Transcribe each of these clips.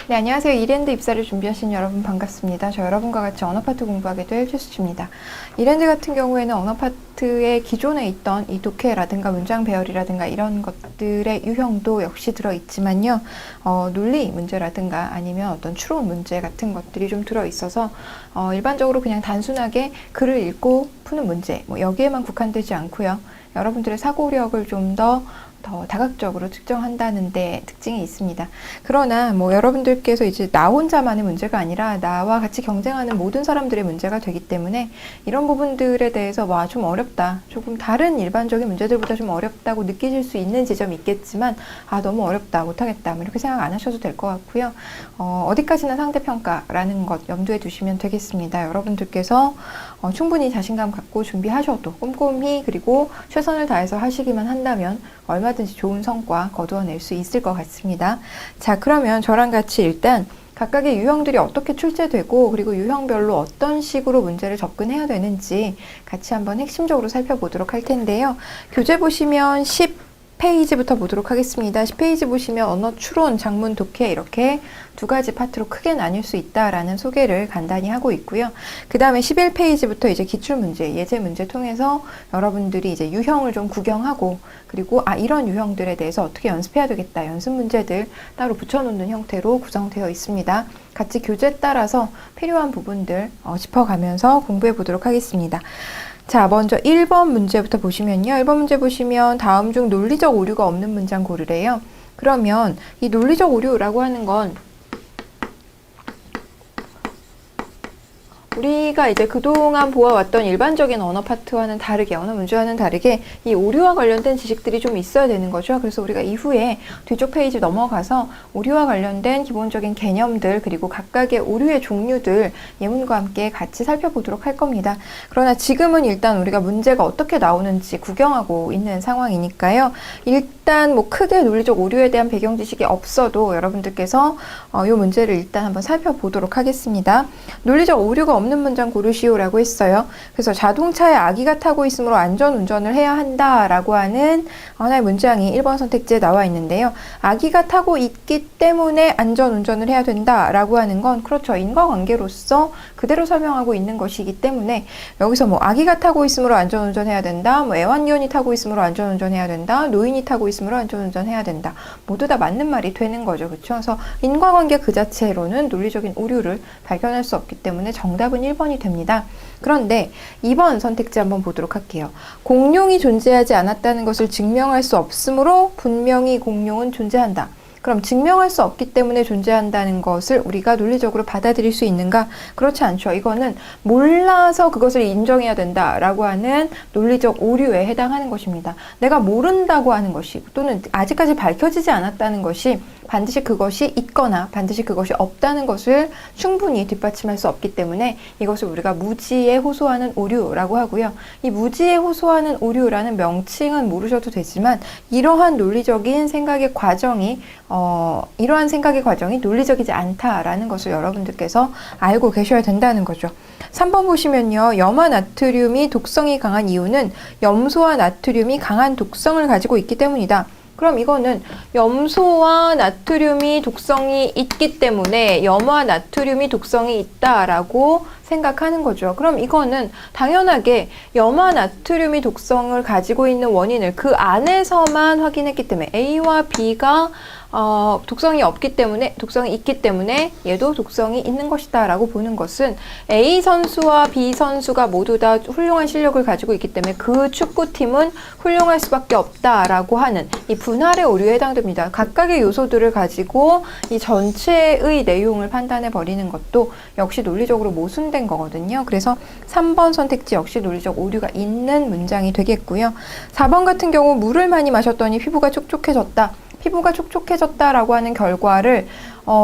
네, 안녕하세요. 이랜드 입사를 준비하신 여러분 반갑습니다. 저 여러분과 같이 언어파트 공부하게 될 최수지입니다. 이랜드 같은 경우에는 언어파트의 기존에 있던 이 독해라든가 문장 배열이라든가 이런 것들의 유형도 역시 들어있지만요. 논리 문제라든가 아니면 어떤 추론 문제 같은 것들이 좀 들어있어서 일반적으로 그냥 단순하게 글을 읽고 푸는 문제, 여기에만 국한되지 않고요. 여러분들의 사고력을 좀 더 다각적으로 측정한다는 데 특징이 있습니다. 그러나 여러분들께서 이제 나 혼자만의 문제가 아니라 나와 같이 경쟁하는 모든 사람들의 문제가 되기 때문에 이런 부분들에 대해서 좀 어렵다, 조금 다른 일반적인 문제들보다 좀 어렵다고 느끼실 수 있는 지점이 있겠지만 너무 어렵다, 못하겠다 이렇게 생각 안 하셔도 될 것 같고요. 어디까지나 상대평가라는 것 염두에 두시면 되겠습니다. 여러분들께서 충분히 자신감 갖고 준비하셔도 꼼꼼히 그리고 최선을 다해서 하시기만 한다면 얼마든지 좋은 성과 거두어낼 수 있을 것 같습니다. 자, 그러면 저랑 같이 일단 각각의 유형들이 어떻게 출제되고 그리고 유형별로 어떤 식으로 문제를 접근해야 되는지 같이 한번 핵심적으로 살펴보도록 할 텐데요. 교재 보시면 10페이지부터 보도록 하겠습니다. 10페이지 보시면 언어 추론, 작문, 독해 이렇게 두 가지 파트로 크게 나뉠 수 있다라는 소개를 간단히 하고 있고요. 그 다음에 11페이지부터 이제 기출문제, 예제 문제 통해서 여러분들이 이제 유형을 좀 구경하고 그리고 이런 유형들에 대해서 어떻게 연습해야 되겠다, 연습 문제들 따로 붙여놓는 형태로 구성되어 있습니다. 같이 교재 따라서 필요한 부분들 짚어가면서 공부해 보도록 하겠습니다. 자, 먼저 1번 문제부터 보시면요. 1번 문제 보시면 다음 중 논리적 오류가 없는 문장 고르래요. 그러면 이 논리적 오류라고 하는 건 우리가 이제 그동안 보아왔던 일반적인 언어 파트와는 다르게, 언어 문제와는 다르게 이 오류와 관련된 지식들이 좀 있어야 되는 거죠. 그래서 우리가 이후에 뒤쪽 페이지 넘어가서 오류와 관련된 기본적인 개념들 그리고 각각의 오류의 종류들 예문과 함께 같이 살펴보도록 할 겁니다. 그러나 지금은 일단 우리가 문제가 어떻게 나오는지 구경하고 있는 상황이니까요. 일단 크게 논리적 오류에 대한 배경 지식이 없어도 여러분들께서 이 문제를 일단 한번 살펴보도록 하겠습니다. 논리적 오류가 없는 문장 고르시오라고 했어요. 그래서 자동차에 아기가 타고 있으므로 안전운전을 해야 한다라고 하는 하나의 문장이 1번 선택지에 나와 있는데요. 아기가 타고 있기 때문에 안전운전을 해야 된다라고 하는 건 그렇죠. 인과관계로서 그대로 설명하고 있는 것이기 때문에 여기서 아기가 타고 있으므로 안전운전해야 된다, 애완견이 타고 있으므로 안전운전해야 된다, 노인이 타고 있으므로 안전운전해야 된다. 모두 다 맞는 말이 되는 거죠. 그렇죠? 그래서 인과관계 그 자체로는 논리적인 오류를 발견할 수 없기 때문에 정답은 1번이 됩니다. 그런데 2번 선택지 한번 보도록 할게요. 공룡이 존재하지 않았다는 것을 증명할 수 없으므로 분명히 공룡은 존재한다. 그럼 증명할 수 없기 때문에 존재한다는 것을 우리가 논리적으로 받아들일 수 있는가? 그렇지 않죠. 이거는 몰라서 그것을 인정해야 된다라고 하는 논리적 오류에 해당하는 것입니다. 내가 모른다고 하는 것이 또는 아직까지 밝혀지지 않았다는 것이 반드시 그것이 있거나 반드시 그것이 없다는 것을 충분히 뒷받침할 수 없기 때문에 이것을 우리가 무지에 호소하는 오류라고 하고요. 이 무지에 호소하는 오류라는 명칭은 모르셔도 되지만 이러한 논리적인 생각의 과정이 논리적이지 않다라는 것을 여러분들께서 알고 계셔야 된다는 거죠. 3번 보시면요. 염화 나트륨이 독성이 강한 이유는 염소와 나트륨이 강한 독성을 가지고 있기 때문이다. 그럼 이거는 염소와 나트륨이 독성이 있기 때문에 염화 나트륨이 독성이 있다라고 생각하는 거죠. 그럼 이거는 당연하게 염화 나트륨이 독성을 가지고 있는 원인을 그 안에서만 확인했기 때문에 A와 B가 독성이 있기 때문에 얘도 독성이 있는 것이다 라고 보는 것은 A 선수와 B 선수가 모두 다 훌륭한 실력을 가지고 있기 때문에 그 축구팀은 훌륭할 수밖에 없다라고 하는 이 분할의 오류에 해당됩니다. 각각의 요소들을 가지고 이 전체의 내용을 판단해 버리는 것도 역시 논리적으로 모순된 거거든요. 그래서 3번 선택지 역시 논리적 오류가 있는 문장이 되겠고요. 4번 같은 경우 물을 많이 마셨더니 피부가 촉촉해졌다라고 하는 결과를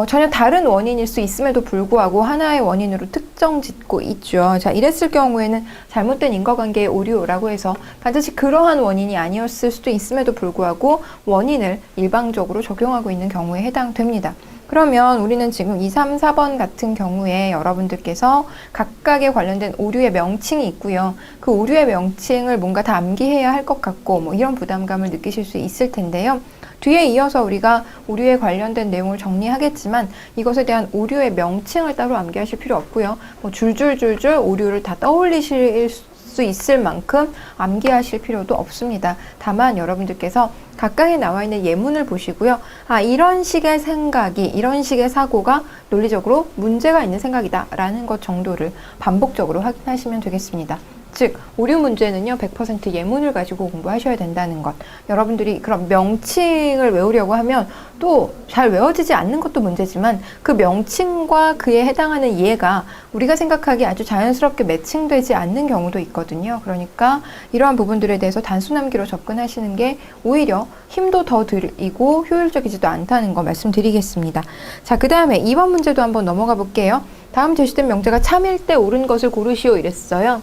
전혀 다른 원인일 수 있음에도 불구하고 하나의 원인으로 특정 짓고 있죠. 자, 이랬을 경우에는 잘못된 인과관계의 오류라고 해서 반드시 그러한 원인이 아니었을 수도 있음에도 불구하고 원인을 일방적으로 적용하고 있는 경우에 해당됩니다. 그러면 우리는 지금 2, 3, 4번 같은 경우에 여러분들께서 각각에 관련된 오류의 명칭이 있고요. 그 오류의 명칭을 뭔가 다 암기해야 할 것 같고 이런 부담감을 느끼실 수 있을 텐데요. 뒤에 이어서 우리가 오류에 관련된 내용을 정리하겠지만 이것에 대한 오류의 명칭을 따로 암기하실 필요 없고요. 뭐 줄줄줄줄 오류를 다 떠올리실 수 있을 만큼 암기하실 필요도 없습니다. 다만 여러분들께서 각각에 나와 있는 예문을 보시고요. 아, 이런 식의 생각이, 이런 식의 사고가 논리적으로 문제가 있는 생각이다 라는 것 정도를 반복적으로 확인하시면 되겠습니다. 즉, 오류 문제는요, 100% 예문을 가지고 공부하셔야 된다는 것. 여러분들이 그런 명칭을 외우려고 하면 또 잘 외워지지 않는 것도 문제지만 그 명칭과 그에 해당하는 이해가 우리가 생각하기에 아주 자연스럽게 매칭되지 않는 경우도 있거든요. 그러니까 이러한 부분들에 대해서 단순함기로 접근하시는 게 오히려 힘도 더 들이고 효율적이지도 않다는 거 말씀드리겠습니다. 자, 그 다음에 2번 문제도 한번 넘어가 볼게요. 다음 제시된 명제가 참일 때 옳은 것을 고르시오 이랬어요.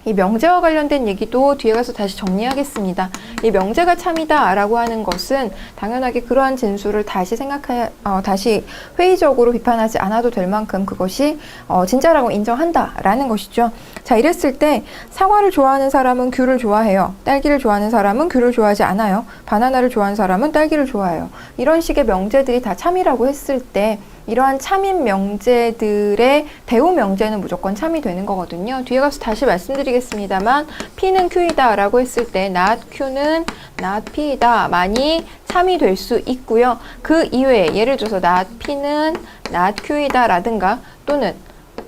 이 명제와 관련된 얘기도 뒤에 가서 다시 정리하겠습니다. 이 명제가 참이다 라고 하는 것은 당연하게 그러한 진술을 다시 다시 회의적으로 비판하지 않아도 될 만큼 그것이 진짜라고 인정한다 라는 것이죠. 자, 이랬을 때 사과를 좋아하는 사람은 귤을 좋아해요. 딸기를 좋아하는 사람은 귤을 좋아하지 않아요. 바나나를 좋아하는 사람은 딸기를 좋아해요. 이런 식의 명제들이 다 참이라고 했을 때 이러한 참인 명제들의 대우 명제는 무조건 참이 되는 거거든요. 뒤에 가서 다시 말씀드리겠습니다.만 P는 Q이다 라고 했을 때 not Q는 not P이다 만이 참이 될 수 있고요. 그 이외에 예를 들어서 not P는 not Q이다 라든가 또는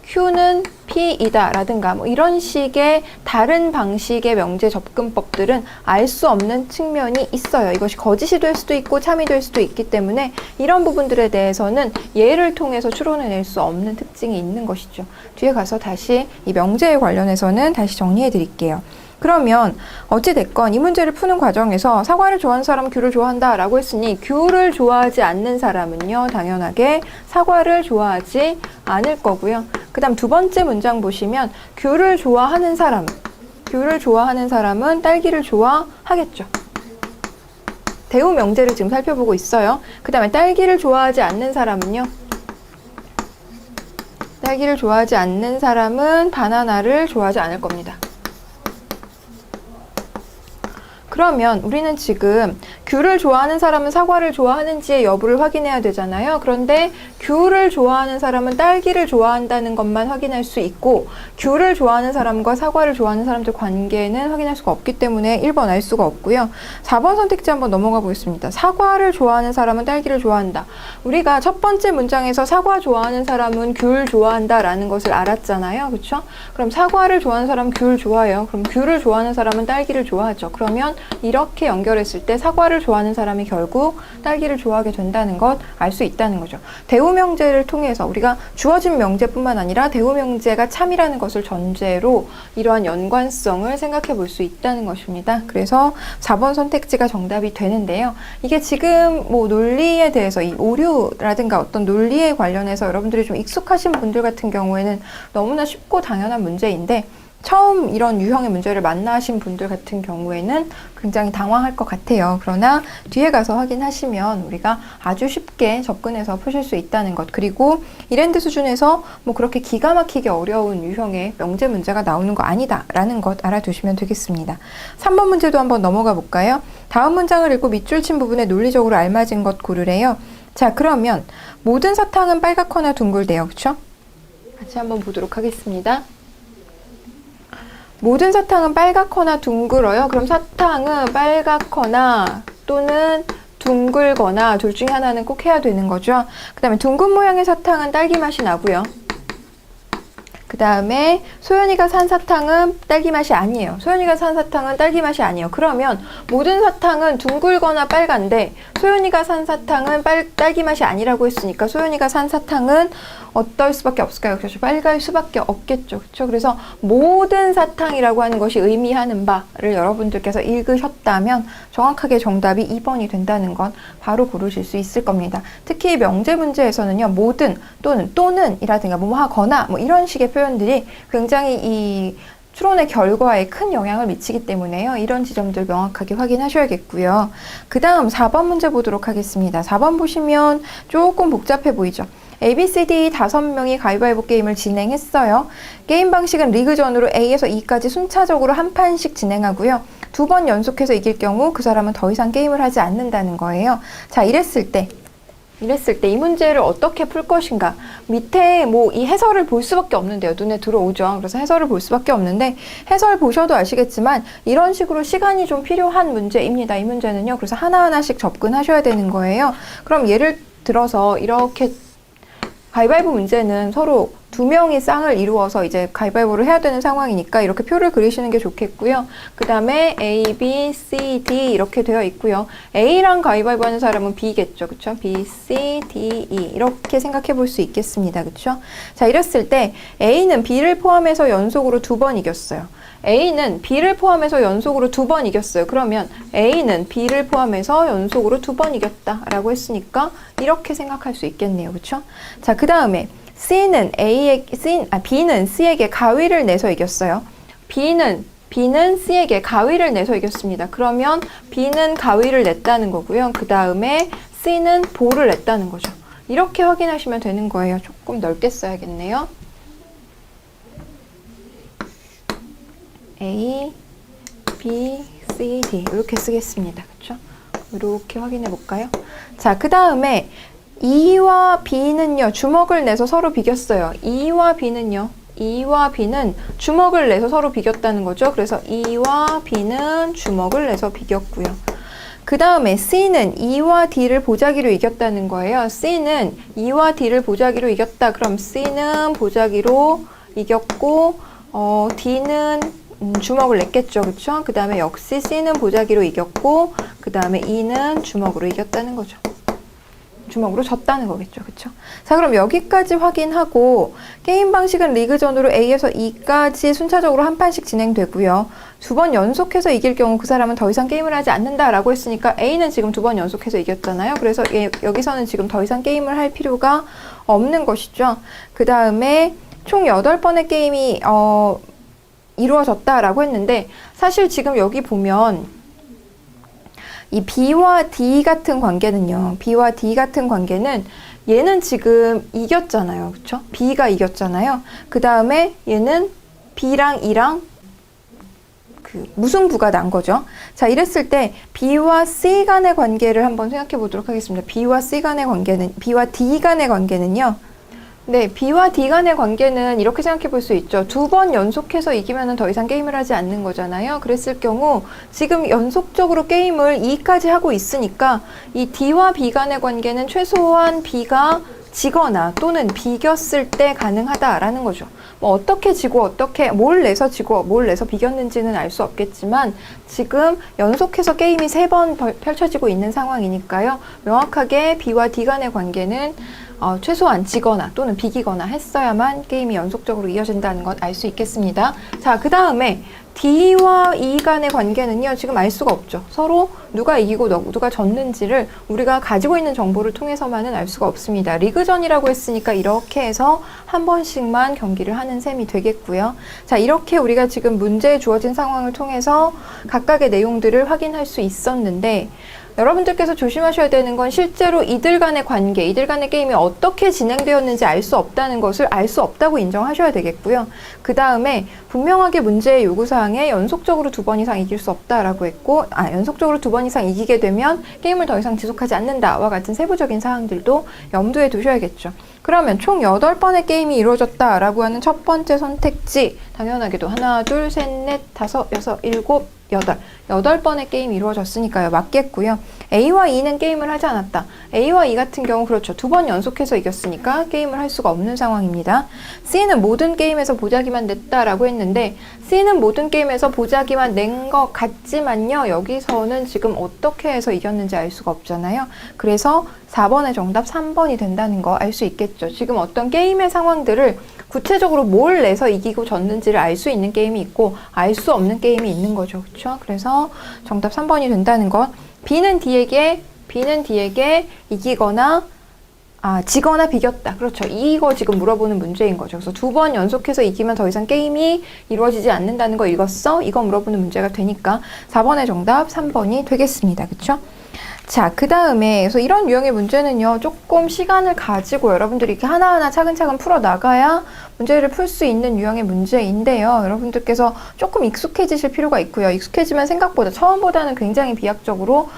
Q는 P이다 라든가 뭐 이런 식의 다른 방식의 명제 접근법들은 알 수 없는 측면이 있어요. 이것이 거짓이 될 수도 있고 참이 될 수도 있기 때문에 이런 부분들에 대해서는 예를 통해서 추론해낼 수 없는 특징이 있는 것이죠. 뒤에 가서 다시 이 명제에 관련해서는 다시 정리해 드릴게요. 그러면 어찌됐건 이 문제를 푸는 과정에서 사과를 좋아하는 사람은 귤을 좋아한다 라고 했으니 귤을 좋아하지 않는 사람은요 당연하게 사과를 좋아하지 않을 거고요. 그 다음 두 번째 문장 보시면 귤을 좋아하는 사람은 딸기를 좋아하겠죠. 대우 명제를 지금 살펴보고 있어요. 그 다음에 딸기를 좋아하지 않는 사람은요, 딸기를 좋아하지 않는 사람은 바나나를 좋아하지 않을 겁니다. 그러면 우리는 지금 귤을 좋아하는 사람은 사과를 좋아하는지의 여부를 확인해야 되잖아요. 그런데 귤을 좋아하는 사람은 딸기를 좋아한다는 것만 확인할 수 있고 귤을 좋아하는 사람과 사과를 좋아하는 사람들 관계는 확인할 수가 없기 때문에 1번 알 수가 없고요. 4번 선택지 한번 넘어가 보겠습니다. 사과를 좋아하는 사람은 딸기를 좋아한다. 우리가 첫 번째 문장에서 사과 좋아하는 사람은 귤 좋아한다 라는 것을 알았잖아요. 그렇죠? 그럼 사과를 좋아하는 사람은 귤 좋아해요. 그럼 귤을 좋아하는 사람은 딸기를 좋아하죠. 그러면 이렇게 연결했을 때 사과를 좋아하는 사람이 결국 딸기를 좋아하게 된다는 것 알 수 있다는 거죠. 대우 명제를 통해서 우리가 주어진 명제뿐만 아니라 대우 명제가 참이라는 것을 전제로 이러한 연관성을 생각해 볼 수 있다는 것입니다. 그래서 4번 선택지가 정답이 되는데요. 이게 지금 뭐 논리에 대해서 이 오류라든가 어떤 논리에 관련해서 여러분들이 좀 익숙하신 분들 같은 경우에는 너무나 쉽고 당연한 문제인데 처음 이런 유형의 문제를 만나신 분들 같은 경우에는 굉장히 당황할 것 같아요. 그러나 뒤에 가서 확인하시면 우리가 아주 쉽게 접근해서 푸실 수 있다는 것, 그리고 이랜드 수준에서 뭐 그렇게 기가 막히게 어려운 유형의 명제 문제가 나오는 거 아니다 라는 것 알아두시면 되겠습니다. 3번 문제도 한번 넘어가 볼까요? 다음 문장을 읽고 밑줄 친 부분에 논리적으로 알맞은 것 고르래요. 자, 그러면 모든 사탕은 빨갛거나 둥글대요. 그렇죠? 같이 한번 보도록 하겠습니다. 모든 사탕은 빨갛거나 둥글어요. 그럼 사탕은 빨갛거나 또는 둥글거나 둘 중에 하나는 꼭 해야 되는 거죠. 그 다음에 둥근 모양의 사탕은 딸기 맛이 나고요. 그 다음에 소연이가 산 사탕은 딸기 맛이 아니에요. 소연이가 산 사탕은 딸기 맛이 아니에요. 그러면 모든 사탕은 둥글거나 빨간데 소연이가 산 사탕은 딸기 맛이 아니라고 했으니까 소연이가 산 사탕은 어떨 수밖에 없을까요? 그렇죠. 빨갈 수밖에 없겠죠. 그렇죠. 그래서 모든 사탕이라고 하는 것이 의미하는 바를 여러분들께서 읽으셨다면 정확하게 정답이 2번이 된다는 건 바로 고르실 수 있을 겁니다. 특히 명제 문제에서는요. 모든 또는 이라든가 뭐뭐 하거나 뭐 이런 식의 표현들이 굉장히 이 추론의 결과에 큰 영향을 미치기 때문에요. 이런 지점들 명확하게 확인하셔야겠고요. 그 다음 4번 문제 보도록 하겠습니다. 4번 보시면 조금 복잡해 보이죠. A, B, C, D 5명이 가위바위보 게임을 진행했어요. 게임 방식은 리그전으로 A에서 E까지 순차적으로 한 판씩 진행하고요. 2번 연속해서 이길 경우 그 사람은 더 이상 게임을 하지 않는다는 거예요. 자, 이랬을 때 이 문제를 어떻게 풀 것인가. 밑에 뭐 이 해설을 볼 수밖에 없는데요. 눈에 들어오죠. 그래서 해설을 볼 수밖에 없는데 해설 보셔도 아시겠지만 이런 식으로 시간이 좀 필요한 문제입니다. 이 문제는요. 그래서 하나하나씩 접근하셔야 되는 거예요. 그럼 예를 들어서 이렇게 가위바위보 문제는 서로 2명이 쌍을 이루어서 이제 가위바위보를 해야 되는 상황이니까 이렇게 표를 그리시는 게 좋겠고요. 그 다음에 A, B, C, D 이렇게 되어 있고요. A랑 가위바위보 하는 사람은 B겠죠. 그쵸? B, C, D, E 이렇게 생각해 볼 수 있겠습니다. 그쵸? 자, 이랬을 때 A는 B를 포함해서 연속으로 2번 이겼어요. A는 B를 포함해서 연속으로 2번 이겼어요. 그러면 A는 B를 포함해서 연속으로 2번 이겼다라고 했으니까 이렇게 생각할 수 있겠네요. 그쵸? 자, 그 다음에 B는 C에게 가위를 내서 이겼어요. B는 C에게 가위를 내서 이겼습니다. 그러면 B는 가위를 냈다는 거고요. 그 다음에 C는 볼을 냈다는 거죠. 이렇게 확인하시면 되는 거예요. 조금 넓게 써야겠네요. A, B, C, D 이렇게 쓰겠습니다. 그렇죠? 이렇게 확인해 볼까요? 자, 그 다음에 E와 B는요, 주먹을 내서 서로 비겼어요. E와 B는 주먹을 내서 서로 비겼다는 거죠. 그래서 E와 B는 주먹을 내서 비겼고요. 그 다음에 C는 E와 D를 보자기로 이겼다는 거예요. C는 E와 D를 보자기로 이겼다. 그럼 C는 보자기로 이겼고, D는 주먹을 냈겠죠. 그쵸? 그 다음에 역시 C는 보자기로 이겼고, 그 다음에 E는 주먹으로 이겼다는 거죠. 주먹으로 졌다는 거겠죠. 그쵸? 자, 그럼 여기까지 확인하고 게임 방식은 리그전으로 A에서 E까지 순차적으로 한 판씩 진행되고요. 2번 연속해서 이길 경우 그 사람은 더 이상 게임을 하지 않는다라고 했으니까 A는 지금 2번 연속해서 이겼잖아요. 그래서 여기서는 지금 더 이상 게임을 할 필요가 없는 것이죠. 그 다음에 총 8번의 게임이 이루어졌다라고 했는데 사실 지금 여기 보면 이 B와 D 같은 관계는요. B와 D 같은 관계는 얘는 지금 이겼잖아요. 그쵸? B가 이겼잖아요. 그 다음에 얘는 B랑 E랑 무승부가 난 거죠. 자, 이랬을 때 B와 C 간의 관계를 한번 생각해 보도록 하겠습니다. B와 D 간의 관계는요. 네, B와 D 간의 관계는 이렇게 생각해 볼 수 있죠. 2번 연속해서 이기면 더 이상 게임을 하지 않는 거잖아요. 그랬을 경우 지금 연속적으로 게임을 2까지 하고 있으니까 이 D와 B 간의 관계는 최소한 B가 지거나 또는 비겼을 때 가능하다라는 거죠. 뭐 어떻게 지고 어떻게 뭘 내서 지고 뭘 내서 비겼는지는 알 수 없겠지만 지금 연속해서 게임이 3번 펼쳐지고 있는 상황이니까요. 명확하게 B와 D 간의 관계는 최소한 지거나 또는 비기거나 했어야만 게임이 연속적으로 이어진다는 것 알 수 있겠습니다. 자, 그 다음에 D와 E 간의 관계는요, 지금 알 수가 없죠. 서로 누가 이기고 누가 졌는지를 우리가 가지고 있는 정보를 통해서만은 알 수가 없습니다. 리그전이라고 했으니까 이렇게 해서 한 번씩만 경기를 하는 셈이 되겠고요. 자, 이렇게 우리가 지금 문제에 주어진 상황을 통해서 각각의 내용들을 확인할 수 있었는데 여러분들께서 조심하셔야 되는 건 실제로 이들 간의 관계, 이들 간의 게임이 어떻게 진행되었는지 알 수 없다는 것을 알 수 없다고 인정하셔야 되겠고요. 그 다음에 분명하게 문제의 요구사항에 연속적으로 2번 이상 이길 수 없다라고 했고, 연속적으로 2번 이상 이기게 되면 게임을 더 이상 지속하지 않는다와 같은 세부적인 사항들도 염두에 두셔야겠죠. 그러면 총 8번의 게임이 이루어졌다라고 하는 첫 번째 선택지, 당연하게도 하나, 둘, 셋, 넷, 다섯, 여섯, 일곱, 8번의 게임이 이루어졌으니까요. 맞겠고요. A와 E는 게임을 하지 않았다. A와 E 같은 경우 그렇죠. 2번 연속해서 이겼으니까 게임을 할 수가 없는 상황입니다. C는 모든 게임에서 보자기만 냈다라고 했는데 C는 모든 게임에서 보자기만 낸 것 같지만요. 여기서는 지금 어떻게 해서 이겼는지 알 수가 없잖아요. 그래서 4번의 정답 3번이 된다는 거 알 수 있겠죠. 지금 어떤 게임의 상황들을 구체적으로 뭘 내서 이기고 졌는지를 알 수 있는 게임이 있고 알 수 없는 게임이 있는 거죠. 그렇죠? 그래서 정답 3번이 된다는 것. B는 D에게 이기거나 지거나 비겼다. 그렇죠. 이거 지금 물어보는 문제인 거죠. 그래서 2번 연속해서 이기면 더 이상 게임이 이루어지지 않는다는 거 읽었어? 이거 물어보는 문제가 되니까 4번의 정답 3번이 되겠습니다. 그렇죠? 자, 그 다음에, 그래서 이런 유형의 문제는요, 조금 시간을 가지고 여러분들이 이렇게 하나하나 차근차근 풀어나가야 문제를 풀 수 있는 유형의 문제인데요. 여러분들께서 조금 익숙해지실 필요가 있고요. 익숙해지면 생각보다, 처음보다는 굉장히 비약적으로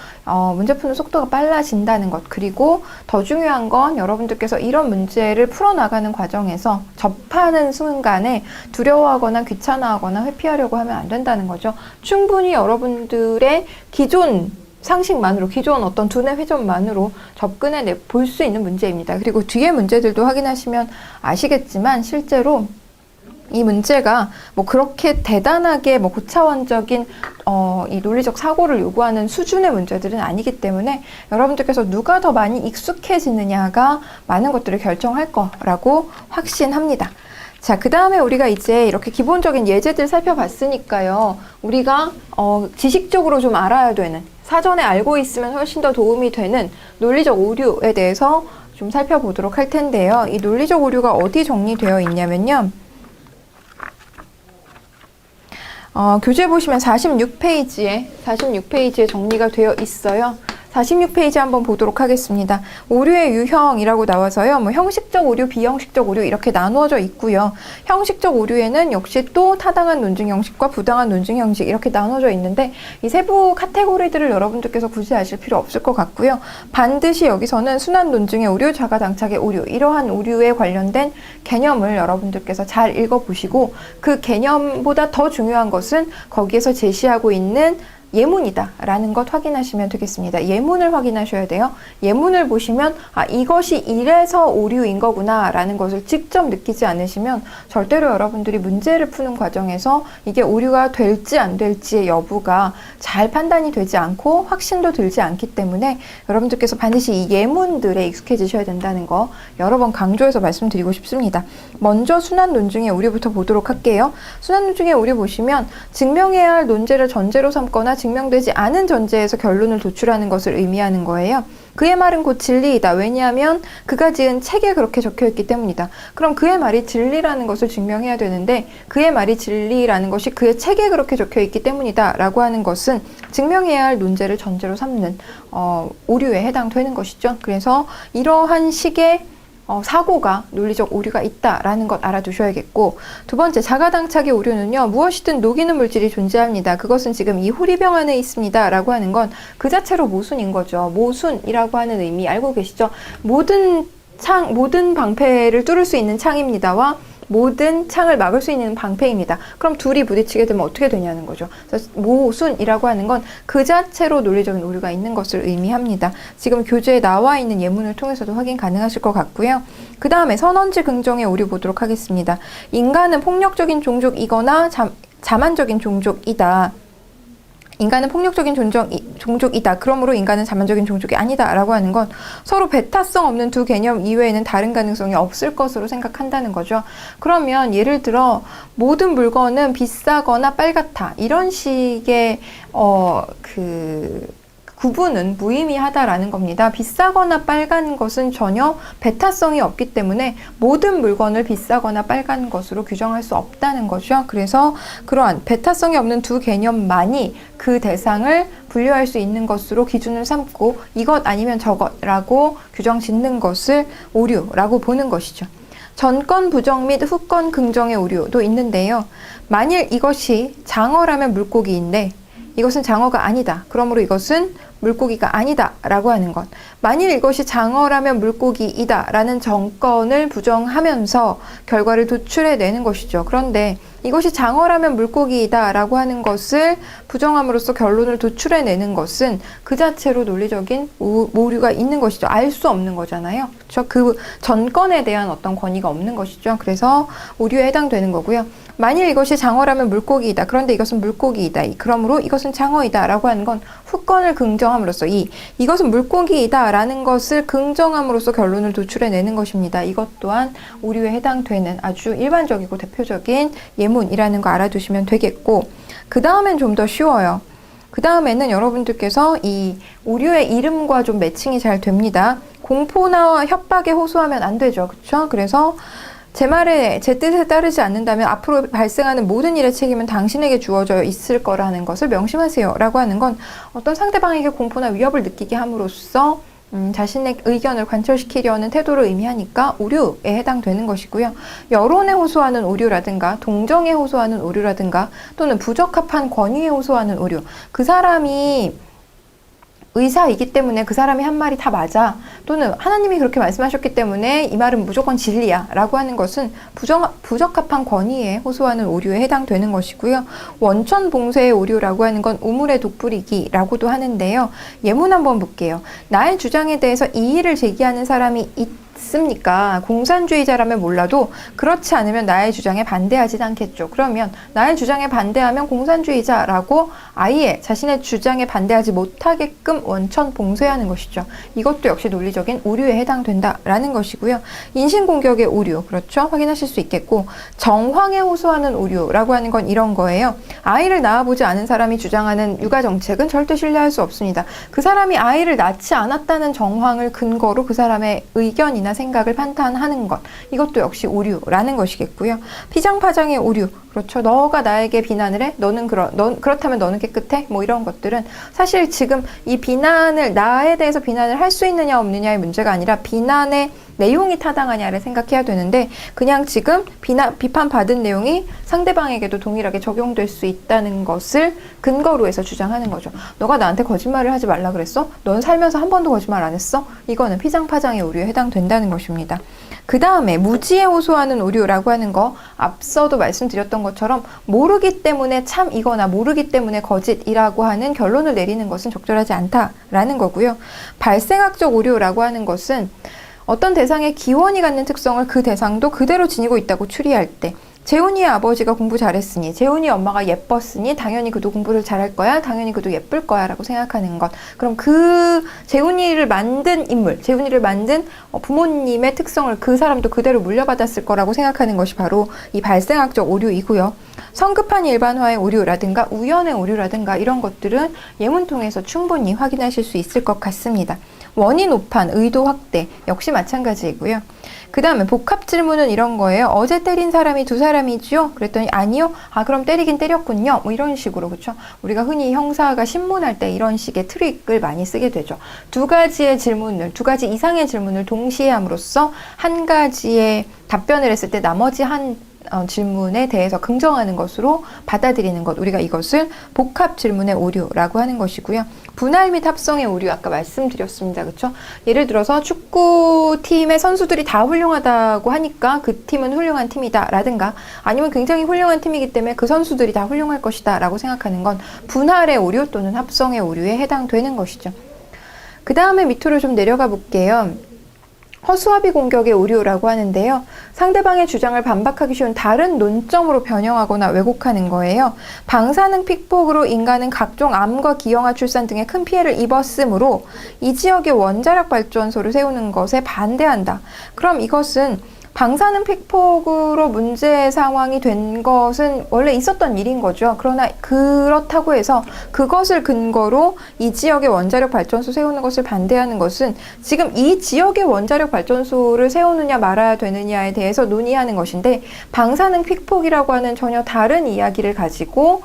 문제 푸는 속도가 빨라진다는 것. 그리고 더 중요한 건 여러분들께서 이런 문제를 풀어나가는 과정에서 접하는 순간에 두려워하거나 귀찮아하거나 회피하려고 하면 안 된다는 거죠. 충분히 여러분들의 기존 상식만으로, 기존 어떤 두뇌 회전만으로 접근해 볼 수 있는 문제입니다. 그리고 뒤에 문제들도 확인하시면 아시겠지만 실제로 이 문제가 뭐 그렇게 대단하게 뭐 고차원적인 이 논리적 사고를 요구하는 수준의 문제들은 아니기 때문에 여러분들께서 누가 더 많이 익숙해지느냐가 많은 것들을 결정할 거라고 확신합니다. 자, 그 다음에 우리가 이제 이렇게 기본적인 예제들 살펴봤으니까요. 우리가 지식적으로 좀 알아야 되는, 사전에 알고 있으면 훨씬 더 도움이 되는 논리적 오류에 대해서 좀 살펴보도록 할 텐데요. 이 논리적 오류가 어디 정리되어 있냐면요. 교재 보시면 46페이지에 정리가 되어 있어요. 46페이지 한번 보도록 하겠습니다. 오류의 유형이라고 나와서요. 뭐 형식적 오류, 비형식적 오류 이렇게 나누어져 있고요. 형식적 오류에는 역시 또 타당한 논증 형식과 부당한 논증 형식 이렇게 나누어져 있는데 이 세부 카테고리들을 여러분들께서 굳이 아실 필요 없을 것 같고요. 반드시 여기서는 순환 논증의 오류, 자가당착의 오류 이러한 오류에 관련된 개념을 여러분들께서 잘 읽어보시고 그 개념보다 더 중요한 것은 거기에서 제시하고 있는 예문이다 라는 것 확인하시면 되겠습니다. 예문을 확인하셔야 돼요. 예문을 보시면 이것이 이래서 오류인 거구나 라는 것을 직접 느끼지 않으시면 절대로 여러분들이 문제를 푸는 과정에서 이게 오류가 될지 안 될지의 여부가 잘 판단이 되지 않고 확신도 들지 않기 때문에 여러분들께서 반드시 이 예문들에 익숙해지셔야 된다는 거 여러 번 강조해서 말씀드리고 싶습니다. 먼저 순환 논증의 오류부터 보도록 할게요. 순환 논증의 오류 보시면 증명해야 할 논제를 전제로 삼거나 증명되지 않은 전제에서 결론을 도출하는 것을 의미하는 거예요. 그의 말은 곧 진리이다. 왜냐하면 그가 지은 책에 그렇게 적혀있기 때문이다. 그럼 그의 말이 진리라는 것을 증명해야 되는데 그의 말이 진리라는 것이 그의 책에 그렇게 적혀있기 때문이다 라고 하는 것은 증명해야 할 논제를 전제로 삼는 오류에 해당되는 것이죠. 그래서 이러한 식의 사고가 논리적 오류가 있다라는 것 알아두셔야겠고, 두 번째 자가당착의 오류는요, 무엇이든 녹이는 물질이 존재합니다. 그것은 지금 이 호리병 안에 있습니다 라고 하는 건 그 자체로 모순인 거죠. 모순이라고 하는 의미 알고 계시죠? 모든 방패를 뚫을 수 있는 창입니다와 모든 창을 막을 수 있는 방패입니다. 그럼 둘이 부딪히게 되면 어떻게 되냐는 거죠. 그래서 모순이라고 하는 건 그 자체로 논리적인 오류가 있는 것을 의미합니다. 지금 교재에 나와 있는 예문을 통해서도 확인 가능하실 것 같고요. 그 다음에 선언지 긍정의 오류 보도록 하겠습니다. 인간은 폭력적인 종족이거나 자만적인 종족이다. 인간은 폭력적인 종족이다. 그러므로 인간은 자만적인 종족이 아니다. 라고 하는 건 서로 배타성 없는 두 개념 이외에는 다른 가능성이 없을 것으로 생각한다는 거죠. 그러면 예를 들어 모든 물건은 비싸거나 빨갛다. 이런 식의 구분은 무의미하다라는 겁니다. 비싸거나 빨간 것은 전혀 배타성이 없기 때문에 모든 물건을 비싸거나 빨간 것으로 규정할 수 없다는 거죠. 그래서 그러한 배타성이 없는 두 개념만이 그 대상을 분류할 수 있는 것으로 기준을 삼고 이것 아니면 저것라고 규정 짓는 것을 오류라고 보는 것이죠. 전건 부정 및 후건 긍정의 오류도 있는데요. 만일 이것이 장어라면 물고기인데 이것은 장어가 아니다. 그러므로 이것은 물고기가 아니다 라고 하는 것. 만일 이것이 장어라면 물고기이다 라는 정건을 부정하면서 결과를 도출해내는 것이죠. 그런데 이것이 장어라면 물고기이다 라고 하는 것을 부정함으로써 결론을 도출해내는 것은 그 자체로 논리적인 오류가 있는 것이죠. 알 수 없는 거잖아요. 그렇죠? 그 전건에 대한 어떤 권위가 없는 것이죠. 그래서 오류에 해당되는 거고요. 만일 이것이 장어라면 물고기이다. 그런데 이것은 물고기이다. 그러므로 이것은 장어이다 라고 하는 건 후건을 긍정함으로써 이것은 물고기이다 라는 것을 긍정함으로써 결론을 도출해내는 것입니다. 이것 또한 오류에 해당되는 아주 일반적이고 대표적인 예문이라는 거 알아두시면 되겠고, 그 다음엔 좀 더 쉬워요. 그 다음에는 여러분들께서 이 오류의 이름과 좀 매칭이 잘 됩니다. 공포나 협박에 호소하면 안 되죠. 그렇죠? 그래서 제 말에 제 뜻에 따르지 않는다면 앞으로 발생하는 모든 일의 책임은 당신에게 주어져 있을 거라는 것을 명심하세요. 라고 하는 건 어떤 상대방에게 공포나 위협을 느끼게 함으로써 자신의 의견을 관철시키려는 태도를 의미하니까 오류에 해당되는 것이고요. 여론에 호소하는 오류라든가 동정에 호소하는 오류라든가 또는 부적합한 권위에 호소하는 오류. 그 사람이 의사이기 때문에 그 사람이 한 말이 다 맞아. 또는 하나님이 그렇게 말씀하셨기 때문에 이 말은 무조건 진리야. 라고 하는 것은 부적합한 권위에 호소하는 오류에 해당되는 것이고요. 원천 봉쇄의 오류라고 하는 건 우물의 독불이기라고도 하는데요. 예문 한번 볼게요. 나의 주장에 대해서 이의를 제기하는 사람이 있습니까? 공산주의자라면 몰라도 그렇지 않으면 나의 주장에 반대하진 않겠죠. 그러면 나의 주장에 반대하면 공산주의자라고 아예 자신의 주장에 반대하지 못하게끔 원천 봉쇄하는 것이죠. 이것도 역시 논리적인 오류에 해당된다라는 것이고요. 인신공격의 오류, 그렇죠? 확인하실 수 있겠고, 정황에 호소하는 오류라고 하는 건 이런 거예요. 아이를 낳아보지 않은 사람이 주장하는 육아정책은 절대 신뢰할 수 없습니다. 그 사람이 아이를 낳지 않았다는 정황을 근거로 그 사람의 의견이나 생각을 판단하는 것, 이것도 역시 오류라는 것이겠고요. 피장파장의 오류, 그렇죠. 너가 나에게 비난을 해? 그렇다면 너는 깨끗해? 뭐 이런 것들은 사실 지금 이 비난을, 나에 대해서 비난을 할 수 있느냐 없느냐의 문제가 아니라 비난의 내용이 타당하냐를 생각해야 되는데, 그냥 지금 비판받은 내용이 상대방에게도 동일하게 적용될 수 있다는 것을 근거로 해서 주장하는 거죠. 너가 나한테 거짓말을 하지 말라 그랬어? 넌 살면서 한 번도 거짓말 안 했어? 이거는 피장파장의 오류에 해당된다는 것입니다. 그 다음에 무지에 호소하는 오류라고 하는 거, 앞서도 말씀드렸던 것처럼 모르기 때문에 참이거나 모르기 때문에 거짓이라고 하는 결론을 내리는 것은 적절하지 않다라는 거고요. 발생학적 오류라고 하는 것은 어떤 대상의 기원이 갖는 특성을 그 대상도 그대로 지니고 있다고 추리할 때, 재훈이의 아버지가 공부 잘했으니, 재훈이 엄마가 예뻤으니 당연히 그도 공부를 잘할 거야, 당연히 그도 예쁠 거야 라고 생각하는 것. 그럼 그 재훈이를 만든 인물, 재훈이를 만든 부모님의 특성을 그 사람도 그대로 물려받았을 거라고 생각하는 것이 바로 이 발생학적 오류이고요. 성급한 일반화의 오류라든가 우연의 오류라든가 이런 것들은 예문 통해서 충분히 확인하실 수 있을 것 같습니다. 원인 오판, 의도 확대 역시 마찬가지이고요. 그 다음에 복합 질문은 이런 거예요. 어제 때린 사람이 두 사람이지요? 그랬더니 아니요. 아 그럼 때리긴 때렸군요. 뭐 이런 식으로, 그렇죠? 우리가 흔히 형사가 신문할 때 이런 식의 트릭을 많이 쓰게 되죠. 두 가지 이상의 질문을 동시에 함으로써 한 가지의 답변을 했을 때 나머지 한 질문에 대해서 긍정하는 것으로 받아들이는 것, 우리가 이것을 복합 질문의 오류라고 하는 것이고요. 분할 및 합성의 오류, 아까 말씀드렸습니다. 그렇죠? 예를 들어서 축구팀의 선수들이 다 훌륭하다고 하니까 그 팀은 훌륭한 팀이다 라든가, 아니면 굉장히 훌륭한 팀이기 때문에 그 선수들이 다 훌륭할 것이다 라고 생각하는 건 분할의 오류 또는 합성의 오류에 해당되는 것이죠. 그 다음에 밑으로 좀 내려가 볼게요. 허수아비 공격의 오류라고 하는데요. 상대방의 주장을 반박하기 쉬운 다른 논점으로 변형하거나 왜곡하는 거예요. 방사능 픽폭으로 인간은 각종 암과 기형아 출산 등의 큰 피해를 입었으므로 이 지역에 원자력 발전소를 세우는 것에 반대한다. 그럼 이것은 방사능 픽폭으로 문제 상황이 된 것은 원래 있었던 일인 거죠. 그러나 그렇다고 해서 그것을 근거로 이 지역의 원자력 발전소 세우는 것을 반대하는 것은 지금 이 지역의 원자력 발전소를 세우느냐 말아야 되느냐에 대해서 논의하는 것인데, 방사능 픽폭이라고 하는 전혀 다른 이야기를 가지고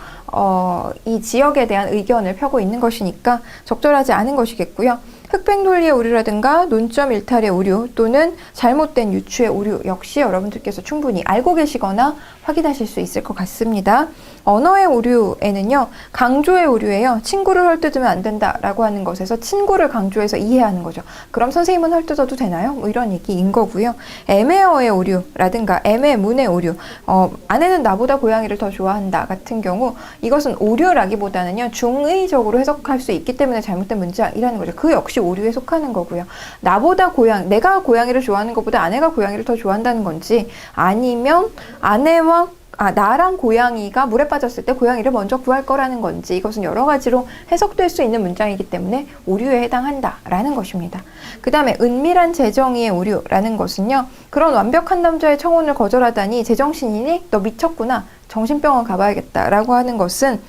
이 지역에 대한 의견을 펴고 있는 것이니까 적절하지 않은 것이겠고요. 흑백 논리의 오류라든가 논점 일탈의 오류 또는 잘못된 유추의 오류 역시 여러분들께서 충분히 알고 계시거나 확인하실 수 있을 것 같습니다. 언어의 오류에는요, 강조의 오류예요. 친구를 헐뜯으면 안 된다라고 하는 것에서 친구를 강조해서 이해하는 거죠. 그럼 선생님은 헐뜯어도 되나요? 뭐 이런 얘기인 거고요. 애매어의 오류라든가 애매문의 오류, 아내는 나보다 고양이를 더 좋아한다 같은 경우, 이것은 오류라기보다는요, 중의적으로 해석할 수 있기 때문에 잘못된 문장이라는 거죠. 그 역시 오류에 속하는 거고요. 내가 고양이를 좋아하는 것보다 아내가 고양이를 더 좋아한다는 건지, 아니면 나랑 고양이가 물에 빠졌을 때 고양이를 먼저 구할 거라는 건지, 이것은 여러 가지로 해석될 수 있는 문장이기 때문에 오류에 해당한다라는 것입니다. 그 다음에 은밀한 재정의의 오류라는 것은요, 그런 완벽한 남자의 청혼을 거절하다니 제정신이니? 너 미쳤구나. 정신병원 가봐야겠다라고 하는 것은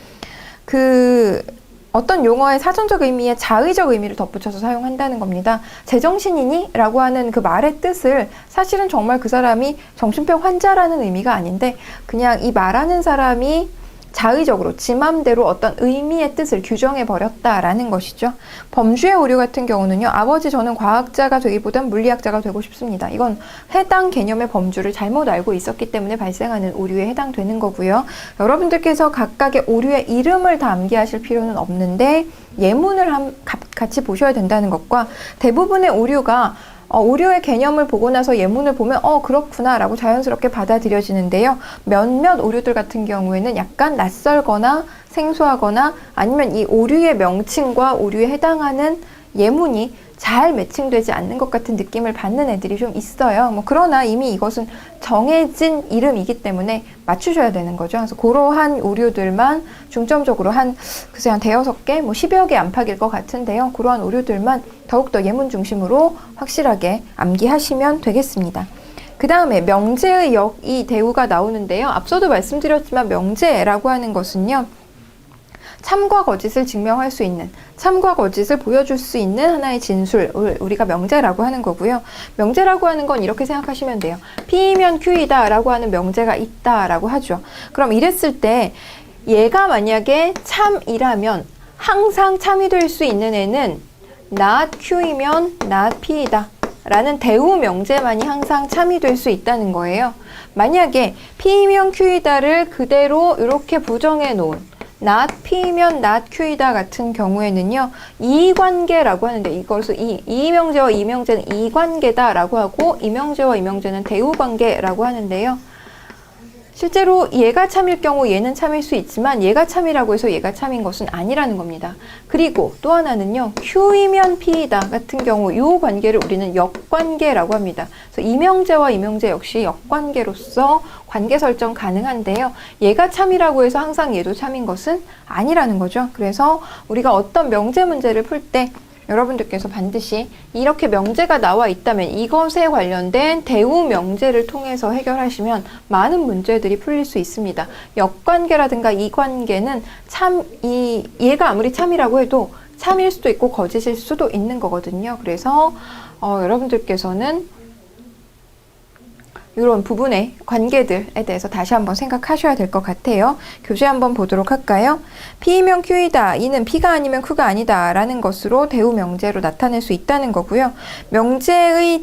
어떤 용어의 사전적 의미에 자의적 의미를 덧붙여서 사용한다는 겁니다. 제정신이니? 라고 하는 그 말의 뜻을 사실은 정말 그 사람이 정신병 환자라는 의미가 아닌데 그냥 이 말하는 사람이 자의적으로 지 맘대로 어떤 의미의 뜻을 규정해 버렸다라는 것이죠. 범주의 오류 같은 경우는요. 아버지 저는 과학자가 되기보단 물리학자가 되고 싶습니다. 이건 해당 개념의 범주를 잘못 알고 있었기 때문에 발생하는 오류에 해당되는 거고요. 여러분들께서 각각의 오류의 이름을 다 암기하실 필요는 없는데 예문을 같이 보셔야 된다는 것과 대부분의 오류가 오류의 개념을 보고 나서 예문을 보면 그렇구나 라고 자연스럽게 받아들여지는데요. 몇몇 오류들 같은 경우에는 약간 낯설거나 생소하거나 아니면 이 오류의 명칭과 오류에 해당하는 예문이 잘 매칭되지 않는 것 같은 느낌을 받는 애들이 좀 있어요. 그러나 이미 이것은 정해진 이름이기 때문에 맞추셔야 되는 거죠. 그래서 그러한 오류들만 중점적으로 글쎄 한 대여섯 개, 10여 개 안팎일 것 같은데요. 그러한 오류들만 더욱더 예문 중심으로 확실하게 암기하시면 되겠습니다. 그 다음에 명제의 역이 대우가 나오는데요. 앞서도 말씀드렸지만 명제라고 하는 것은요. 참과 거짓을 증명할 수 있는, 참과 거짓을 보여줄 수 있는 하나의 진술을 우리가 명제라고 하는 거고요. 명제라고 하는 건 이렇게 생각하시면 돼요. P이면 Q이다 라고 하는 명제가 있다 라고 하죠. 그럼 이랬을 때 얘가 만약에 참이라면 항상 참이 될 수 있는 애는 not Q이면 not P이다 라는 대우 명제만이 항상 참이 될 수 있다는 거예요. 만약에 P이면 Q이다를 그대로 이렇게 부정해 놓은 not P면 not Q이다 같은 경우에는요. 이관계라고 하는데 이것을 이명제와 이명제는 이관계다라고 하고 이명제와 이명제는 대우관계라고 하는데요. 실제로 얘가 참일 경우 얘는 참일 수 있지만 얘가 참이라고 해서 얘가 참인 것은 아니라는 겁니다. 그리고 또 하나는요. Q이면 P이다 같은 경우 이 관계를 우리는 역관계라고 합니다. 그래서 이명제와 이명제 역시 역관계로서 관계 설정 가능한데요. 얘가 참이라고 해서 항상 얘도 참인 것은 아니라는 거죠. 그래서 우리가 어떤 명제 문제를 풀 때 여러분들께서 반드시 이렇게 명제가 나와 있다면 이것에 관련된 대우 명제를 통해서 해결하시면 많은 문제들이 풀릴 수 있습니다. 역관계라든가 이관계는 얘가 아무리 참이라고 해도 참일 수도 있고 거짓일 수도 있는 거거든요. 그래서 여러분들께서는 이런 부분의 관계들에 대해서 다시 한번 생각하셔야 될 것 같아요. 교재 한번 보도록 할까요? P이면 Q이다. 이는 P가 아니면 Q가 아니다. 라는 것으로 대우 명제로 나타낼 수 있다는 거고요. 명제의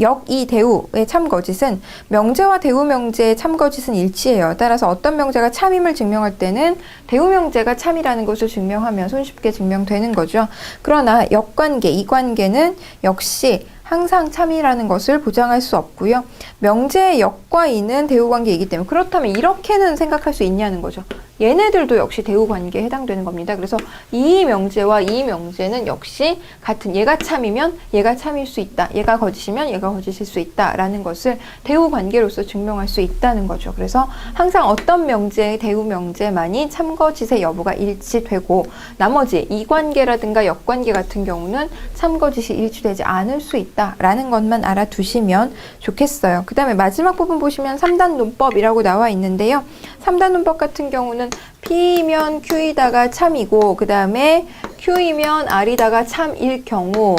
역이 대우의 참거짓은 명제와 대우 명제의 참거짓은 일치해요. 따라서 어떤 명제가 참임을 증명할 때는 대우 명제가 참이라는 것을 증명하면 손쉽게 증명되는 거죠. 그러나 역관계, 이관계는 역시 항상 참이라는 것을 보장할 수 없고요. 명제의 역과 이는 대우관계이기 때문에 그렇다면 이렇게는 생각할 수 있냐는 거죠. 얘네들도 역시 대우관계에 해당되는 겁니다. 그래서 이 명제와 이 명제는 역시 같은 얘가 참이면 얘가 참일 수 있다. 얘가 거짓이면 얘가 거짓일 수 있다. 라는 것을 대우관계로서 증명할 수 있다는 거죠. 그래서 항상 어떤 명제의 대우명제만이 참거짓의 여부가 일치되고 나머지 이관계라든가 역관계 같은 경우는 참거짓이 일치되지 않을 수 있다. 라는 것만 알아두시면 좋겠어요. 그 다음에 마지막 부분 보시면 3단 논법이라고 나와 있는데요. 3단 논법 같은 경우는 P이면 Q이다가 참이고 그 다음에 Q이면 R이다가 참일 경우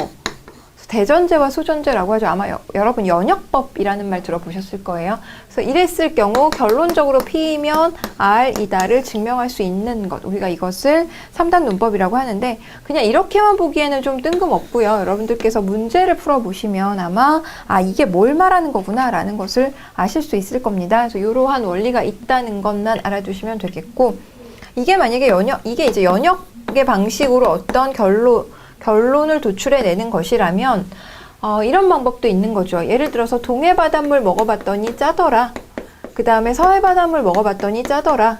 대전제와 소전제라고 하죠. 아마 여러분 연역법이라는 말 들어보셨을 거예요. 그래서 이랬을 경우 결론적으로 P이면 R이다를 증명할 수 있는 것. 우리가 이것을 3단 논법이라고 하는데 그냥 이렇게만 보기에는 좀 뜬금없고요. 여러분들께서 문제를 풀어보시면 아마 이게 뭘 말하는 거구나 라는 것을 아실 수 있을 겁니다. 그래서 이러한 원리가 있다는 것만 알아두시면 되겠고 이게 만약에 이게 이제 연역의 방식으로 어떤 결론을 도출해내는 것이라면 이런 방법도 있는 거죠. 예를 들어서 동해 바닷물 먹어봤더니 짜더라. 그 다음에 서해 바닷물 먹어봤더니 짜더라.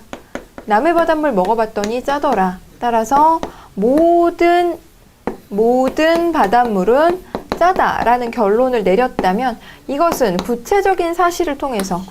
남해 바닷물 먹어봤더니 짜더라. 따라서 모든 바닷물은 짜다라는 결론을 내렸다면 이것은 구체적인 사실을 통해서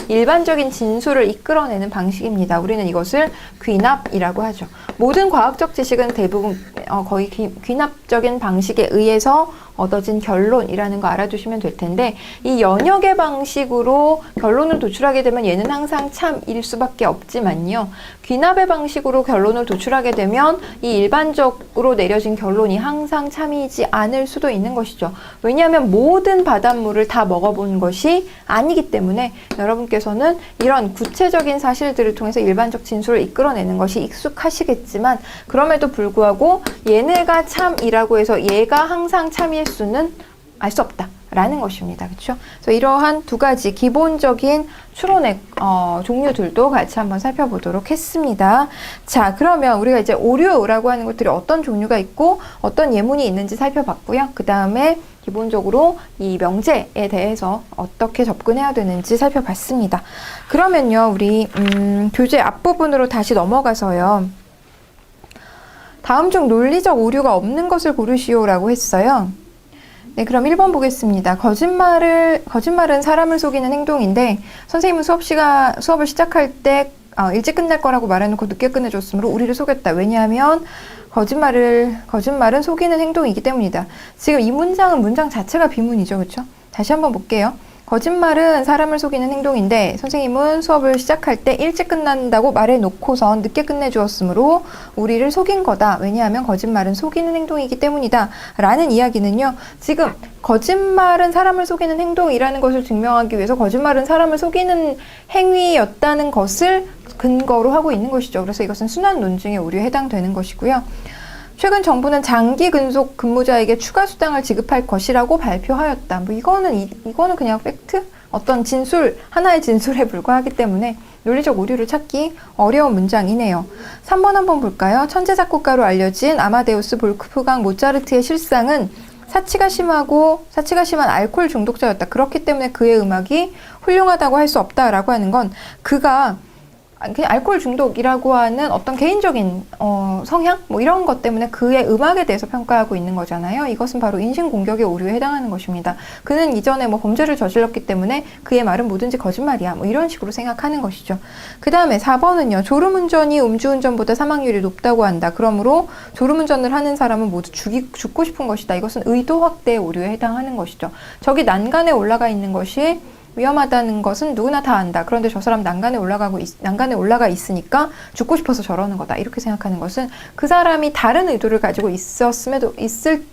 일반적인 진술을 이끌어내는 방식입니다. 우리는 이것을 귀납이라고 하죠. 모든 과학적 지식은 대부분 거의 귀납적인 방식에 의해서 얻어진 결론이라는 거 알아두시면 될 텐데, 이 연역의 방식으로 결론을 도출하게 되면 얘는 항상 참일 수밖에 없지만요. 귀납의 방식으로 결론을 도출하게 되면 이 일반적으로 내려진 결론이 항상 참이지 않을 수도 있는 것이죠. 왜냐하면 모든 바닷물을 다 먹어본 것이 아니기 때문에 여러분께서는 이런 구체적인 사실들을 통해서 일반적 진술을 이끌어내는 것이 익숙하시겠지만, 그럼에도 불구하고 얘네가 참이라고 해서 얘가 항상 참일 수는 알 수 없다 라는 것입니다. 그렇죠? 그래서 이러한 두 가지 기본적인 추론의 종류들도 같이 한번 살펴보도록 했습니다. 자, 그러면 우리가 이제 오류라고 하는 것들이 어떤 종류가 있고 어떤 예문이 있는지 살펴봤고요. 그 다음에 기본적으로 이 명제에 대해서 어떻게 접근해야 되는지 살펴봤습니다. 그러면요, 우리 교재 앞부분으로 다시 넘어가서요. 다음 중 논리적 오류가 없는 것을 고르시오라고 했어요. 네, 그럼 1번 보겠습니다. 거짓말은 사람을 속이는 행동인데, 선생님은 수업을 시작할 때 일찍 끝날 거라고 말해놓고 늦게 끝내줬으므로 우리를 속였다. 왜냐하면 거짓말은 속이는 행동이기 때문이다. 지금 이 문장은 문장 자체가 비문이죠. 그렇죠? 다시 한번 볼게요. 거짓말은 사람을 속이는 행동인데, 선생님은 수업을 시작할 때 일찍 끝난다고 말해놓고선 늦게 끝내주었으므로 우리를 속인 거다. 왜냐하면 거짓말은 속이는 행동이기 때문이다. 라는 이야기는요, 지금 거짓말은 사람을 속이는 행동이라는 것을 증명하기 위해서 거짓말은 사람을 속이는 행위였다는 것을 근거로 하고 있는 것이죠. 그래서 이것은 순환 논증의 오류에 해당되는 것이고요. 최근 정부는 장기 근속 근무자에게 추가 수당을 지급할 것이라고 발표하였다. 뭐 이거는 그냥 팩트? 어떤 진술, 하나의 진술에 불과하기 때문에 논리적 오류를 찾기 어려운 문장이네요. 3번 한번 볼까요? 천재 작곡가로 알려진 아마데우스 볼프강 모차르트의 실상은 사치가 심한 알코올 중독자였다. 그렇기 때문에 그의 음악이 훌륭하다고 할 수 없다라고 하는 건, 그가 그냥 알코올 중독이라고 하는 어떤 개인적인 성향? 뭐 이런 것 때문에 그의 음악에 대해서 평가하고 있는 거잖아요. 이것은 바로 인신공격의 오류에 해당하는 것입니다. 그는 이전에 뭐 범죄를 저질렀기 때문에 그의 말은 뭐든지 거짓말이야. 뭐 이런 식으로 생각하는 것이죠. 그 다음에 4번은요. 졸음운전이 음주운전보다 사망률이 높다고 한다. 그러므로 졸음운전을 하는 사람은 모두 죽고 싶은 것이다. 이것은 의도 확대의 오류에 해당하는 것이죠. 저기 난간에 올라가 있는 것이 위험하다는 것은 누구나 다 안다. 그런데 저 사람 난간에 올라가 있으니까 죽고 싶어서 저러는 거다. 이렇게 생각하는 것은 그 사람이 다른 의도를 가지고 있을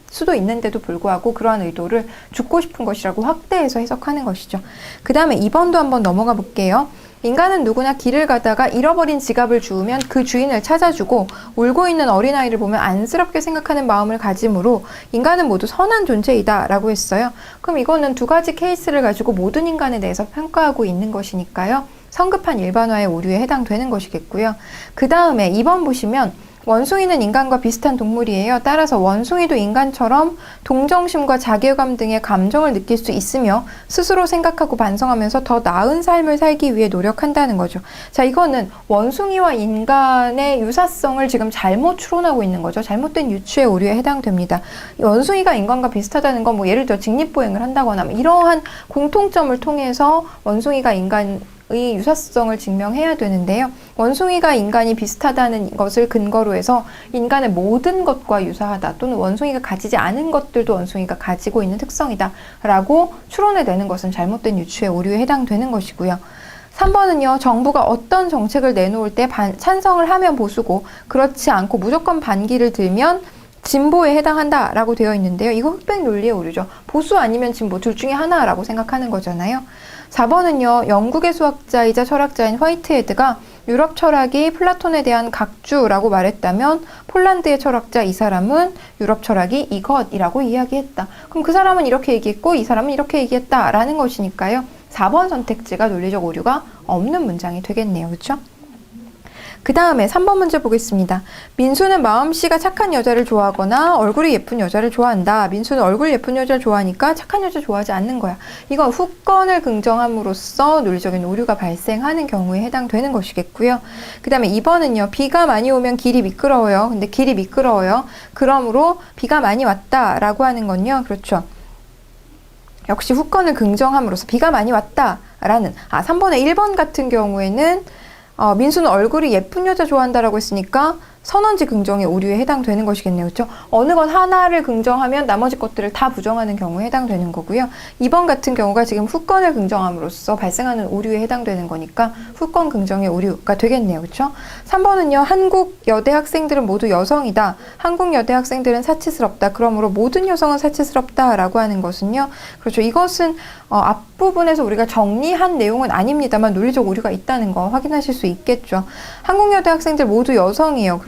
수도 있는데도 불구하고 그러한 의도를 죽고 싶은 것이라고 확대해서 해석하는 것이죠. 그 다음에 2번도 한번 넘어가 볼게요. 인간은 누구나 길을 가다가 잃어버린 지갑을 주우면 그 주인을 찾아주고, 울고 있는 어린아이를 보면 안쓰럽게 생각하는 마음을 가지므로 인간은 모두 선한 존재이다 라고 했어요. 그럼 이거는 두 가지 케이스를 가지고 모든 인간에 대해서 평가하고 있는 것이니까요, 성급한 일반화의 오류에 해당되는 것이겠고요. 그 다음에 2번 보시면 원숭이는 인간과 비슷한 동물이에요. 따라서 원숭이도 인간처럼 동정심과 자괴감 등의 감정을 느낄 수 있으며 스스로 생각하고 반성하면서 더 나은 삶을 살기 위해 노력한다는 거죠. 자, 이거는 원숭이와 인간의 유사성을 지금 잘못 추론하고 있는 거죠. 잘못된 유추의 오류에 해당됩니다. 원숭이가 인간과 비슷하다는 건 뭐 예를 들어 직립보행을 한다거나 뭐 이러한 공통점을 통해서 원숭이가 인간의 유사성을 증명해야 되는데요. 원숭이가 인간이 비슷하다는 것을 근거로 해서 인간의 모든 것과 유사하다, 또는 원숭이가 가지지 않은 것들도 원숭이가 가지고 있는 특성이다 라고 추론해내는 것은 잘못된 유추의 오류에 해당되는 것이고요. 3번은요. 정부가 어떤 정책을 내놓을 때 찬성을 하면 보수고, 그렇지 않고 무조건 반기를 들면 진보에 해당한다 라고 되어 있는데요. 이거 흑백 논리의 오류죠. 보수 아니면 진보 둘 중에 하나라고 생각하는 거잖아요. 4번은요. 영국의 수학자이자 철학자인 화이트헤드가 유럽 철학이 플라톤에 대한 각주라고 말했다면 폴란드의 철학자 이 사람은 유럽 철학이 이것이라고 이야기했다. 그럼 그 사람은 이렇게 얘기했고 이 사람은 이렇게 얘기했다 라는 것이니까요. 4번 선택지가 논리적 오류가 없는 문장이 되겠네요. 그렇죠? 그 다음에 3번 문제 보겠습니다. 민수는 마음씨가 착한 여자를 좋아하거나 얼굴이 예쁜 여자를 좋아한다. 민수는 얼굴 예쁜 여자를 좋아하니까 착한 여자 좋아하지 않는 거야. 이건 후권을 긍정함으로써 논리적인 오류가 발생하는 경우에 해당되는 것이겠고요. 그 다음에 2번은요. 비가 많이 오면 길이 미끄러워요. 근데 길이 미끄러워요. 그러므로 비가 많이 왔다라고 하는 건요. 그렇죠. 역시 후권을 긍정함으로써 비가 많이 왔다라는 3번의 1번 같은 경우에는 민수는 얼굴이 예쁜 여자 좋아한다라고 했으니까 선언지 긍정의 오류에 해당되는 것이겠네요. 그렇죠? 어느 것 하나를 긍정하면 나머지 것들을 다 부정하는 경우에 해당되는 거고요. 2번 같은 경우가 지금 후권을 긍정함으로써 발생하는 오류에 해당되는 거니까 후권 긍정의 오류가 되겠네요. 그렇죠? 3번은요. 한국 여대 학생들은 모두 여성이다. 한국 여대 학생들은 사치스럽다. 그러므로 모든 여성은 사치스럽다라고 하는 것은요. 그렇죠. 이것은 앞부분에서 우리가 정리한 내용은 아닙니다만 논리적 오류가 있다는 거 확인하실 수 있겠죠. 한국 여대 학생들 모두 여성이에요.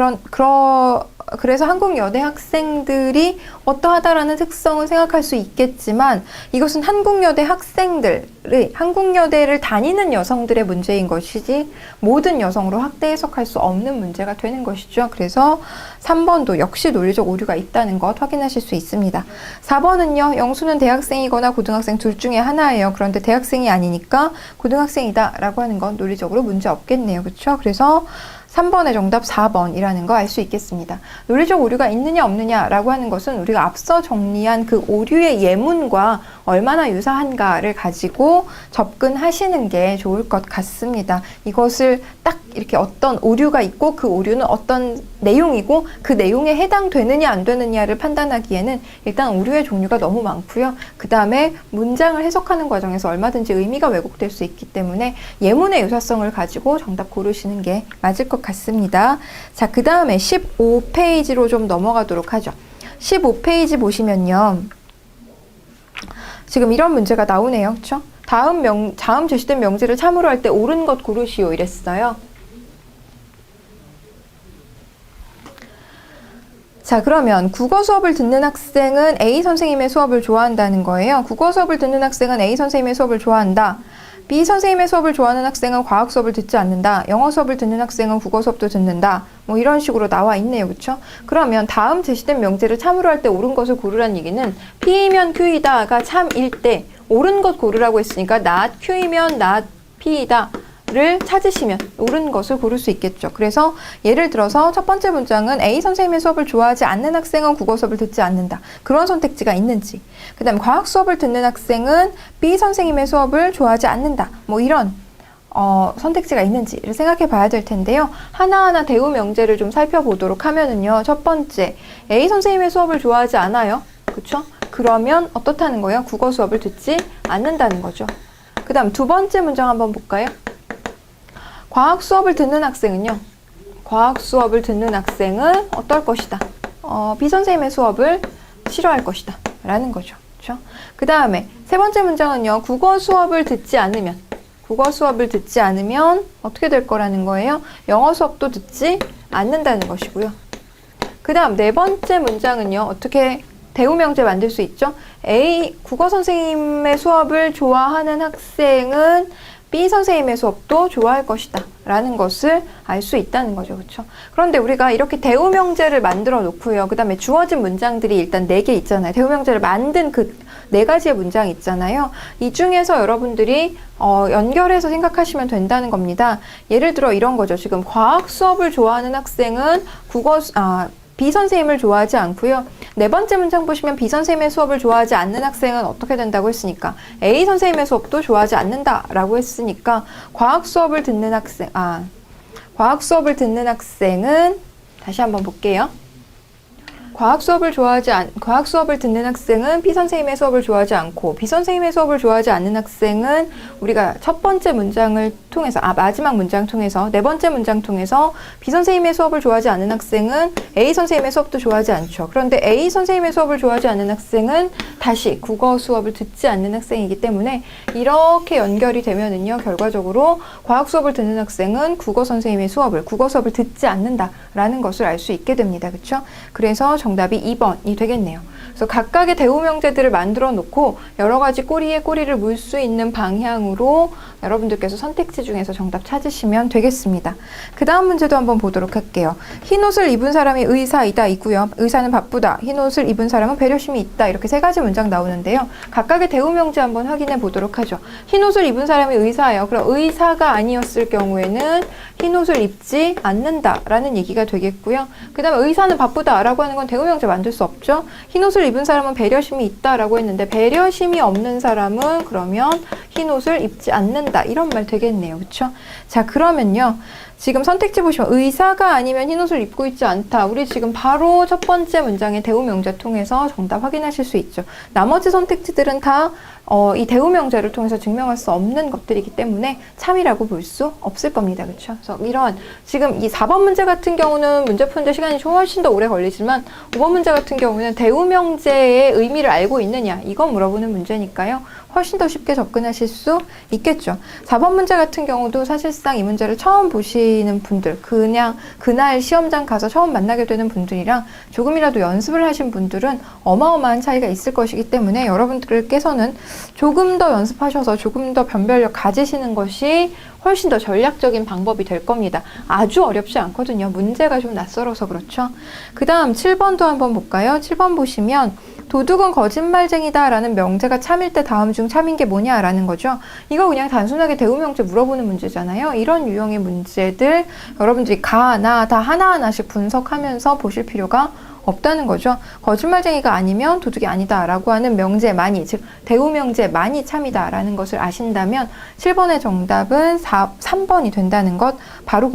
그래서 한국 여대 학생들이 어떠하다라는 특성을 생각할 수 있겠지만 이것은 한국 여대 학생들의 한국 여대를 다니는 여성들의 문제인 것이지 모든 여성으로 확대 해석할 수 없는 문제가 되는 것이죠. 그래서 3번도 역시 논리적 오류가 있다는 것 확인하실 수 있습니다. 4번은요. 영수는 대학생이거나 고등학생 둘 중에 하나예요. 그런데 대학생이 아니니까 고등학생이다 라고 하는 건 논리적으로 문제 없겠네요. 그렇죠? 그래서 3번의 정답 4번이라는 거 알 수 있겠습니다. 논리적 오류가 있느냐 없느냐라고 하는 것은 우리가 앞서 정리한 그 오류의 예문과 얼마나 유사한가를 가지고 접근하시는 게 좋을 것 같습니다. 이것을 딱 이렇게 어떤 오류가 있고 그 오류는 어떤 내용이고 그 내용에 해당되느냐 안 되느냐를 판단하기에는 일단 오류의 종류가 너무 많고요. 그 다음에 문장을 해석하는 과정에서 얼마든지 의미가 왜곡될 수 있기 때문에 예문의 유사성을 가지고 정답 고르시는 게 맞을 것 같습니다. 자, 그 다음에 15페이지로 좀 넘어가도록 하죠. 15페이지 보시면요. 지금 이런 문제가 나오네요. 그렇죠? 다음 제시된 명제를 참으로 할 때 옳은 것 고르시오 이랬어요. 자, 그러면 국어 수업을 듣는 학생은 A 선생님의 수업을 좋아한다는 거예요. 국어 수업을 듣는 학생은 A 선생님의 수업을 좋아한다. B 선생님의 수업을 좋아하는 학생은 과학 수업을 듣지 않는다. 영어 수업을 듣는 학생은 국어 수업도 듣는다. 뭐 이런 식으로 나와 있네요. 그렇죠? 그러면 다음 제시된 명제를 참으로 할 때 옳은 것을 고르라는 얘기는 P이면 Q이다가 참일 때 옳은 것 고르라고 했으니까 not Q이면 not P이다. 를 찾으시면 옳은 것을 고를 수 있겠죠. 그래서 예를 들어서 첫 번째 문장은 A 선생님의 수업을 좋아하지 않는 학생은 국어 수업을 듣지 않는다. 그런 선택지가 있는지. 그 다음에 과학 수업을 듣는 학생은 B 선생님의 수업을 좋아하지 않는다. 뭐 이런 선택지가 있는지를 생각해 봐야 될 텐데요. 하나하나 대우 명제를 좀 살펴보도록 하면은요. 첫 번째, A 선생님의 수업을 좋아하지 않아요. 그쵸? 그러면 어떻다는 거예요? 국어 수업을 듣지 않는다는 거죠. 그 다음 두 번째 문장 한번 볼까요? 과학 수업을 듣는 학생은요. 과학 수업을 듣는 학생은 어떨 것이다. B 선생님의 수업을 싫어할 것이다. 라는 거죠. 그렇죠? 그 다음에 세 번째 문장은요. 국어 수업을 듣지 않으면 어떻게 될 거라는 거예요? 영어 수업도 듣지 않는다는 것이고요. 그 다음 네 번째 문장은요. 어떻게 대우명제 만들 수 있죠? A, 국어 선생님의 수업을 좋아하는 학생은 B 선생님의 수업도 좋아할 것이다 라는 것을 알 수 있다는 거죠. 그렇죠? 그런데 우리가 이렇게 대우명제를 만들어 놓고요. 그 다음에 주어진 문장들이 일단 4개 있잖아요. 대우명제를 만든 그 4가지의 문장이 있잖아요. 이 중에서 여러분들이 연결해서 생각하시면 된다는 겁니다. 예를 들어 이런 거죠. 지금 과학 수업을 좋아하는 학생은 B 선생님을 좋아하지 않고요. 네 번째 문장 보시면 B 선생님의 수업을 좋아하지 않는 학생은 어떻게 된다고 했으니까 A 선생님의 수업도 좋아하지 않는다라고 했으니까 과학 수업을 듣는 학생은 다시 한번 볼게요. 과학 수업을 듣는 학생은 B 선생님의 수업을 좋아하지 않고 B 선생님의 수업을 좋아하지 않는 학생은 우리가 첫 번째 문장을 통해서 마지막 문장 통해서 네 번째 문장 통해서 B 선생님의 수업을 좋아하지 않는 학생은 A 선생님의 수업도 좋아하지 않죠. 그런데 A 선생님의 수업을 좋아하지 않는 학생은 다시 국어 수업을 듣지 않는 학생이기 때문에 이렇게 연결이 되면은요. 결과적으로 과학 수업을 듣는 학생은 국어 수업을 듣지 않는다라는 것을 알 수 있게 됩니다. 그렇죠? 그래서 정답이 2번이 되겠네요. 그래서 각각의 대우명제들을 만들어 놓고 여러 가지 꼬리에 꼬리를 물 수 있는 방향으로 여러분들께서 선택지 중에서 정답 찾으시면 되겠습니다. 그 다음 문제도 한번 보도록 할게요. 흰 옷을 입은 사람이 의사이다 있고요. 의사는 바쁘다. 흰 옷을 입은 사람은 배려심이 있다. 이렇게 3가지 문장 나오는데요. 각각의 대우명제 한번 확인해 보도록 하죠. 흰 옷을 입은 사람이 의사예요. 그럼 의사가 아니었을 경우에는 흰 옷을 입지 않는다라는 얘기가 되겠고요. 그 다음에 의사는 바쁘다라고 하는 건 대우명제 만들 수 없죠. 흰 옷을 입은 사람은 배려심이 있다라고 했는데 배려심이 없는 사람은 그러면 흰 옷을 입지 않는다 한다. 이런 말 되겠네요. 그쵸? 자, 그러면요. 지금 선택지 보시면 의사가 아니면 흰 옷을 입고 있지 않다. 우리 지금 바로 첫 번째 문장의 대우명제 통해서 정답 확인하실 수 있죠. 나머지 선택지들은 다 이 대우명제를 통해서 증명할 수 없는 것들이기 때문에 참이라고 볼 수 없을 겁니다. 그렇죠? 그래서 이런 지금 이 4번 문제 같은 경우는 문제 푸는데 시간이 좀 훨씬 더 오래 걸리지만 5번 문제 같은 경우는 대우명제의 의미를 알고 있느냐 이거 물어보는 문제니까요. 훨씬 더 쉽게 접근하실 수 있겠죠. 4번 문제 같은 경우도 사실상 이 문제를 처음 보시는 분들, 그냥 그날 시험장 가서 처음 만나게 되는 분들이랑 조금이라도 연습을 하신 분들은 어마어마한 차이가 있을 것이기 때문에 여러분들께서는 조금 더 연습하셔서 조금 더 변별력 가지시는 것이 훨씬 더 전략적인 방법이 될 겁니다. 아주 어렵지 않거든요. 문제가 좀 낯설어서 그렇죠. 그 다음 7번도 한번 볼까요? 7번 보시면 도둑은 거짓말쟁이다 라는 명제가 참일 때 다음 중 참인 게 뭐냐 라는 거죠. 이거 그냥 단순하게 대우명제 물어보는 문제잖아요. 이런 유형의 문제들 여러분들이 가, 나 다 하나하나씩 분석하면서 보실 필요가 없다는 거죠. 거짓말쟁이가 아니면 도둑이 아니다 라고 하는 명제 많이, 즉 대우명제 많이 참이다 라는 것을 아신다면 7번의 정답은 3번이 된다는 것 바로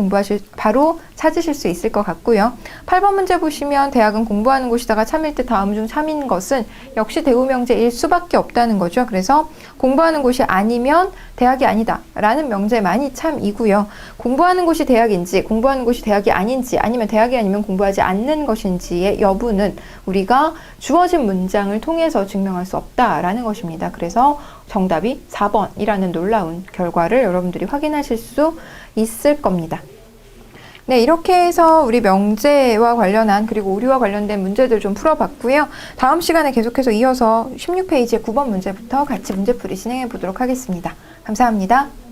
찾으실 수 있을 것 같고요. 8번 문제 보시면 대학은 공부하는 곳이다가 참일 때 다음 중 참인 것은 역시 대우명제일 수밖에 없다는 거죠. 그래서 공부하는 곳이 아니면 대학이 아니다 라는 명제 많이 참이고요. 공부하는 곳이 대학인지 공부하는 곳이 대학이 아닌지 아니면 대학이 아니면 공부하지 않는 것인지의 여부는 우리가 주어진 문장을 통해서 증명할 수 없다라는 것입니다. 그래서 정답이 4번이라는 놀라운 결과를 여러분들이 확인하실 수 있을 겁니다. 네, 이렇게 해서 우리 명제와 관련한 그리고 오류와 관련된 문제들 좀 풀어봤고요. 다음 시간에 계속해서 이어서 16페이지의 9번 문제부터 같이 문제풀이 진행해 보도록 하겠습니다. 감사합니다.